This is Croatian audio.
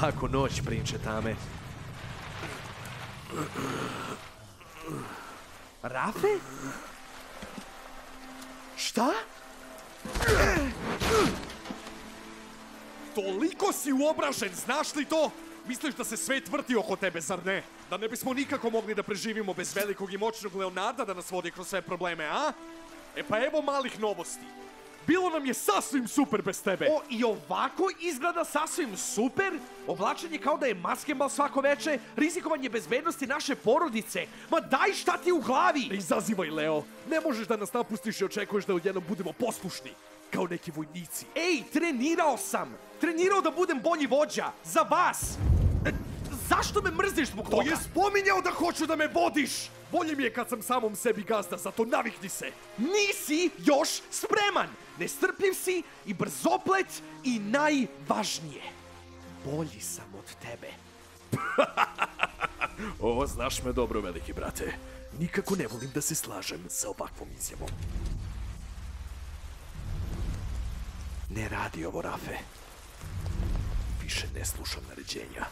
Laku noć, prinče Tame. Rafe? Šta? Toliko si uobražen, znaš li to? Misliš da se svet vrti oko tebe, zar ne? Da ne bismo nikako mogli da preživimo bez velikog i moćnog Leonarda da nas vodi kroz sve probleme, a? E pa evo malih novosti. Bilo nam je sasvim super bez tebe. O, i ovako izgleda sasvim super? Oblačenje kao da je maskembal svako veče, rizikovanje bezbednosti naše porodice. Ma daj, šta ti u glavi? Ne izazivaj, Leo. Ne možeš da nas napustiš i očekuješ da odjednom budemo poslušni. Kao neki vojnici. Ej, trenirao sam! Trenirao da budem bolji vođa! Za vas! Zašto me mrziš zbog toga? To je spominjao da hoću da me vodiš! Bolje mi je kad sam samom sebi gazda, zato navikni se! Nisi još spreman! Nestrpljiv si i brzoplet i najvažnije. Bolji sam od tebe. O, znaš me dobro, veliki brate. Nikako ne volim da se slažem sa ovakvom izjavom. Ne radi ovo, Rafe. Više ne slušam naređenja.